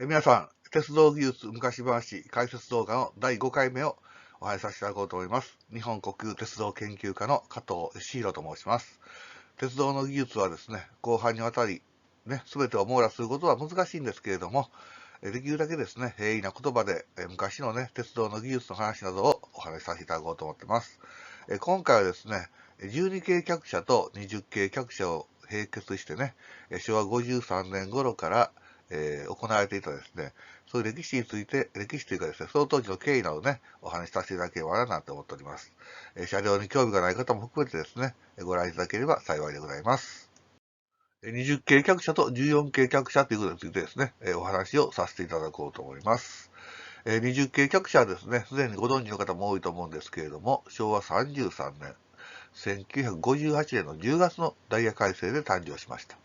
皆さん、鉄道技術昔話解説動画の第5回目をお話しさせていただこうと思います。日本国有鉄道研究家の加藤義弘と申します。鉄道の技術はですね、後半にわたり、全てを網羅することは難しいんですけれども、できるだけですね、平易な言葉で昔の鉄道の技術の話などをお話しさせていただこうと思っています。今回はですね、12系客車と20系客車を並結してね、昭和53年頃から行われていたですね、そういう歴史について、歴史というかですね、その当時の経緯などね、お話しさせていただければなと思っております。車両に興味がない方も含めてですね、ご覧いただければ幸いでございます。20系客車と14系客車ということについてですね、お話をさせていただこうと思います。20系客車はですね、すでにご存知の方も多いと思うんですけれども、昭和33年、1958年の10月のダイヤ改正で誕生しました。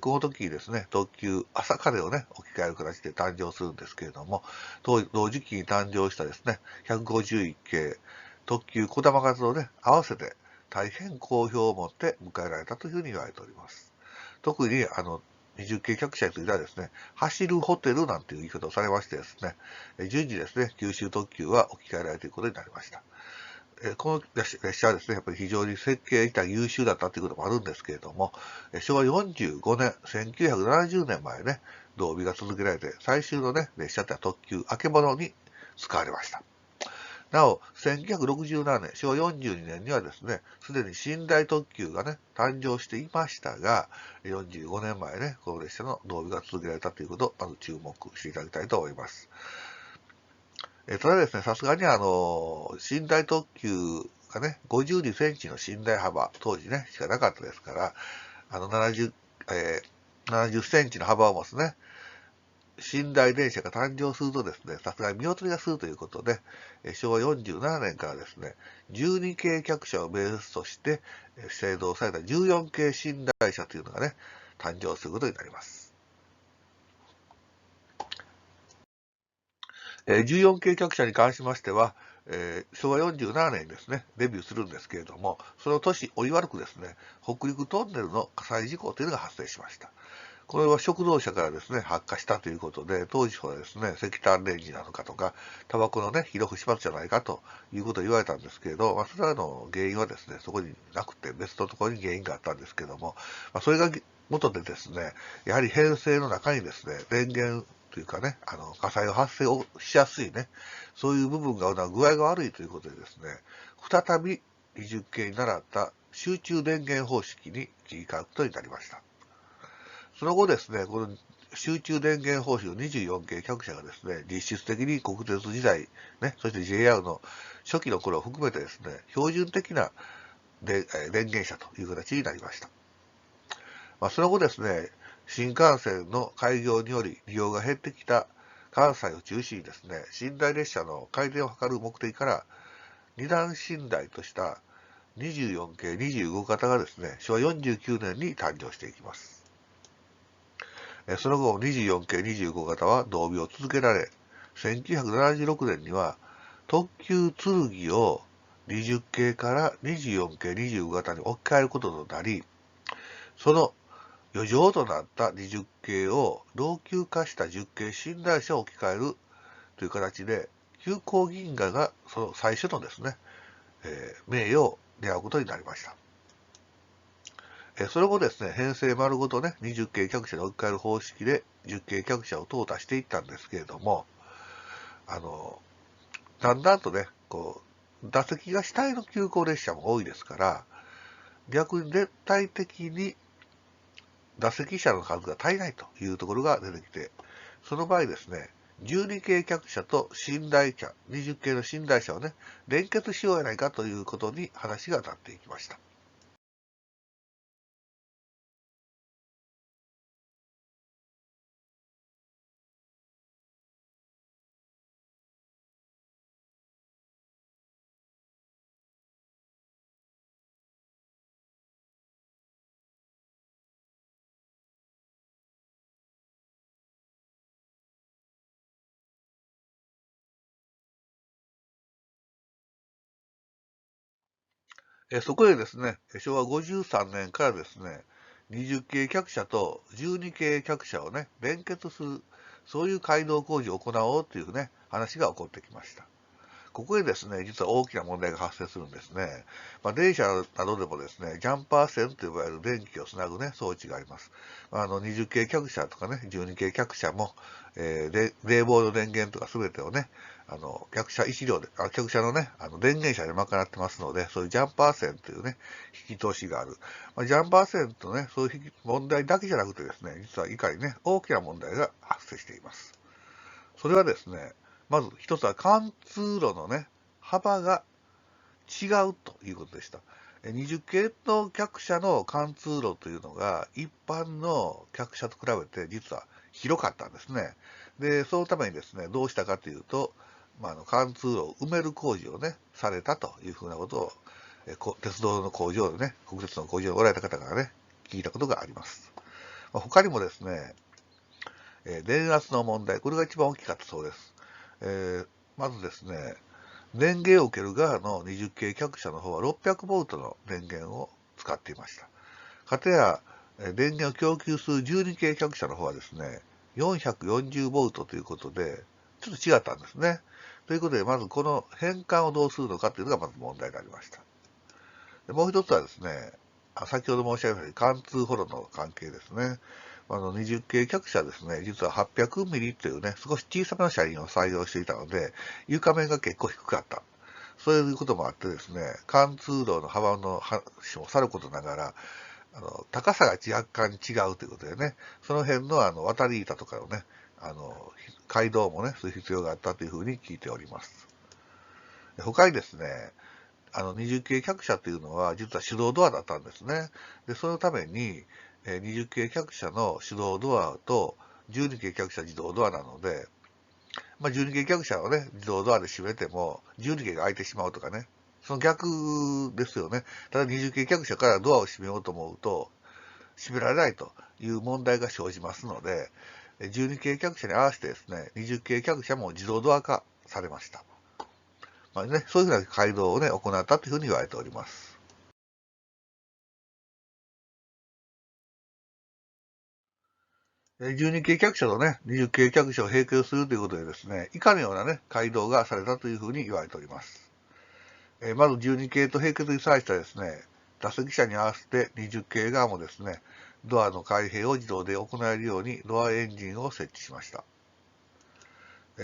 この時にですね、特急朝風をね、置き換える形で誕生するんですけれども、同時期に誕生したですね、151系特急こだま活をね、合わせて大変好評を持って迎えられたというふうに言われております。特に20系客車についてはですね、走るホテルなんていう言い方をされましてですね、順次ですね、九州特急は置き換えられていくことになりました。この列車はですね、やっぱり非常に設計自体優秀だったということもあるんですけれども、昭和45年、1970年までね、同尾が続けられて、最終のね、列車って特急あけぼのに使われました。なお、1967年、昭和42年にはですね、すでに寝台特急がね、誕生していましたが、45年前ね、この列車の同尾が続けられたということを、まず注目していただきたいと思います。ただですね、さすがに寝台特急がね、52センチの寝台幅、当時ね、しかなかったですから、70、70センチの幅を持つね、寝台電車が誕生するとですね、さすがに見劣りがするということで、昭和47年からですね、12系客車をベースとして製造された14系寝台車というのがね、誕生することになります。14系客車に関しましては、昭和47年にですね、デビューするんですけれども、その年、折悪くですね、北陸トンネルの火災事故というのが発生しました。これは食堂車からですね、発火したということで、当時はですね、石炭レンジなのかとか、タバコのね、火の不始末じゃないかということを言われたんですけれど、それらの原因はですね、そこになくて別のところに原因があったんですけれども、それが元でですね、やはり編成の中にですね、電源というかね、火災を発生をしやすいね、そういう部分が具合が悪いということでですね、再び20系に習った集中電源方式に切り替わることになりました。その後ですね、この集中電源方式の24系客車がですね、実質的に国鉄時代、そして JR の初期の頃を含めてですね、標準的な電源車という形になりました。その後ですね、新幹線の開業により利用が減ってきた関西を中心にですね、寝台列車の改善を図る目的から、二段寝台とした24系25型がですね、昭和49年に誕生していきます。その後、24系25型は同尾を続けられ、1976年には特急剣を20系から24系25型に置き換えることとなり、その余剰となった20系を老朽化した10系寝台車を置き換えるという形で、急行銀河がその最初のですね、名誉を狙うことになりました。その後ですね、編成丸ごとね、20系客車に置き換える方式で10系客車を淘汰していったんですけれども、だんだんとね、座席が主体の急行列車も多いですから、逆に絶対的に座席車の数が足りないというところが出てきて、その場合ですね、12系客車と寝台車、20系の寝台車をね、連結しようやないかということに話がなっていきました。そこでですね、昭和53年からですね、20系客車と12系客車をね、連結するそういう街道工事を行おうというね、話が起こってきました。ここでですね、実は大きな問題が発生するんですね。電車などでもですね、ジャンパー線と呼ばれる電気をつなぐね、装置があります。20系客車とかね、12系客車も、で冷房の電源とかすべてをね、客車一両で、客車のね、電源車で賄ってますので、そういうジャンパー線というね、引き通しがある。ジャンパー線とね、そういう問題だけじゃなくてですね、実は以下にね、大きな問題が発生しています。それはですね、まず一つは貫通路のね、幅が違うということでした。20系の客車の貫通路というのが一般の客車と比べて実は広かったんですね。で、そのためにですね、どうしたかというと、貫通路を埋める工事をね、されたというふうなことを、鉄道の工場でね、国鉄の工場におられた方からね、聞いたことがあります。他にもですね、電圧の問題、これが一番大きかったそうです。まずですね、電源を受ける側の20系客車の方は 600V の電源を使っていました。かたや、電源を供給する12系客車の方はですね、440V ということで、ちょっと違ったんですね。ということで、まずこの変換をどうするのかというのがまず問題になりました。もう一つはですね、先ほど申し上げたように貫通ホロの関係ですね。20系客車ですね、実は800ミリというね、少し小さめの車輪を採用していたので、床面が結構低かった。そういうこともあってですね、貫通路の幅の話もさることながら、高さが若干違うということでね、その辺の渡り板とかのね、街道もね、する必要があったというふうに聞いております。他にですね、20系客車というのは実は手動ドアだったんですね。で、そのために、20系客車の手動ドアと12系客車自動ドアなので、12系客車をね、自動ドアで閉めても、12系が開いてしまうとかね、その逆ですよね。ただ20系客車からドアを閉めようと思うと、閉められないという問題が生じますので、12系客車に合わせてですね、20系客車も自動ドア化されました。そういうふうな改動をね、行ったというふうに言われております。12系客車とね、20系客車を並行するということでですね、以下のようなね、改動がされたというふうに言われております。まず12系と並結に際してはですね、座席車に合わせて20系側もですね、ドアの開閉を自動で行えるようにドアエンジンを設置しました。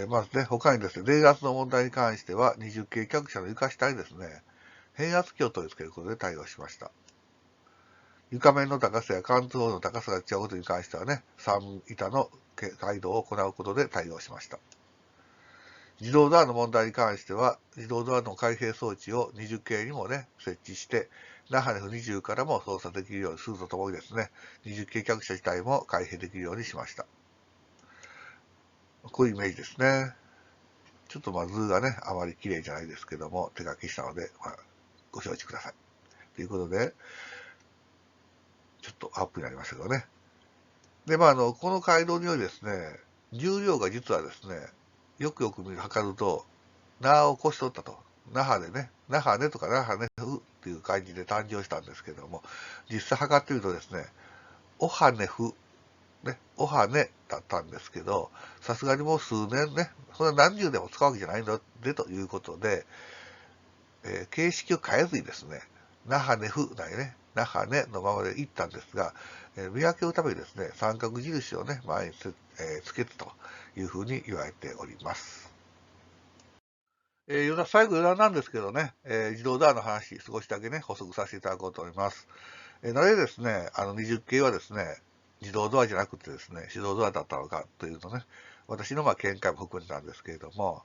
まずね、他にですね、電圧の問題に関しては20系客車の床下にですね、変圧器を取り付けることで対応しました。床面の高さや貫通の高さが違うことに関してはね、3板の街道を行うことで対応しました。自動ドアの問題に関しては、自動ドアの開閉装置を20系にもね、設置して、那覇 F20 からも操作できるようにするとともにですね、20系客車自体も開閉できるようにしました。こういうイメージですね。ちょっと図がね、あまり綺麗じゃないですけども、手書きしたので、ご承知ください。ということで、ちょっとアップになりましたけどね。で、この街道によりですね、重量が実はですね、よく測ると、那を越しとったと。那覇でね、那覇ねとか那覇ねふっていう感じで誕生したんですけども、実際測ってみるとですね、おはねふ、ね、おはねだったんですけど、さすがにもう数年ね、そんな何十年も使うわけじゃないのでということで、形式を変えずにですね、那覇ねふなりね、那覇ねのままで行ったんですが、見分けるためにですね、三角印をね、前につけてというふうに言われております。最後余談なんですけどね、自動ドアの話、少しだけね、補足させていただこうと思います。なぜですね、20系はですね、自動ドアじゃなくてですね、手動ドアだったのかというとね、私の見解も含めてなんですけれども、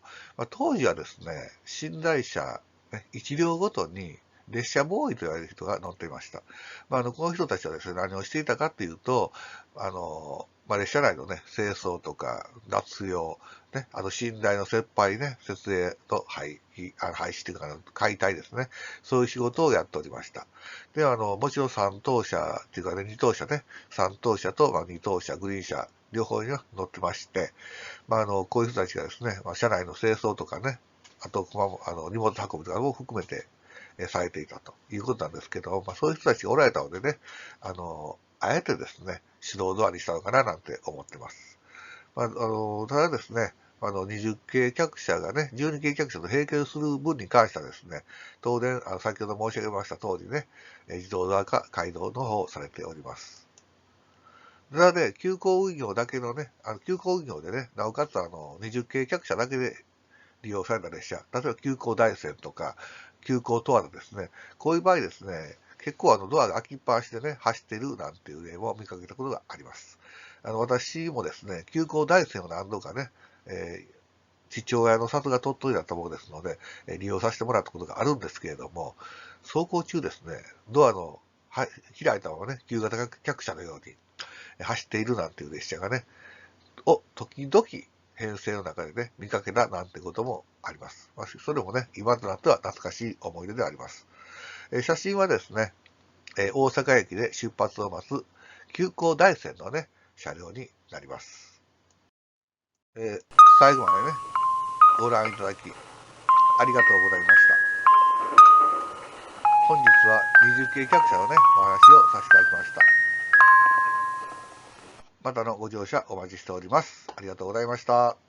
当時はですね、寝台車、ね、1両ごとに列車ボーイと言われる人が乗っていました。この人たちはですね、何をしていたかというと、列車内のね、清掃とか、脱用、ね、寝台の切配ね、設営と廃止というか、解体ですね。そういう仕事をやっておりました。で、もちろん3等車っていうかね、2等車ね、3等車と、2等車、グリーン車、両方に乗ってまして、こういう人たちがですね、車内の清掃とかね、あと、荷物運びとかも含めて、されていたということなんですけど、そういう人たちがおられたのでね、あえてですね、手動ドアにしたのかななんて思ってます。ただですね、20系客車がね、12系客車と並行する分に関してはですね、当然、先ほど申し上げました通りね、自動ドア化、改動の方をされております。ただね、急行運用だけのね、急行運用でね、なおかつ20系客車だけで利用された列車、例えば急行大山とか、急行十和田ですね、こういう場合ですね、結構ドアが開きっぱなしでね、走ってるなんていう例も見かけたことがあります。私もですね、急行大山を何度かね、父親の里が鳥取だったものですので、利用させてもらったことがあるんですけれども、走行中ですね、ドアの開いたままね、旧型客車のように走っているなんていう列車がね、時々編成の中でね、見かけたなんてこともあります。それもね、今となっては懐かしい思い出であります。写真はですね、大阪駅で出発を待つ急行大山のね、車両になります。最後までね、ご覧いただき、ありがとうございました。本日は20系客車のね、お話をさせていただきました。またのご乗車お待ちしております。ありがとうございました。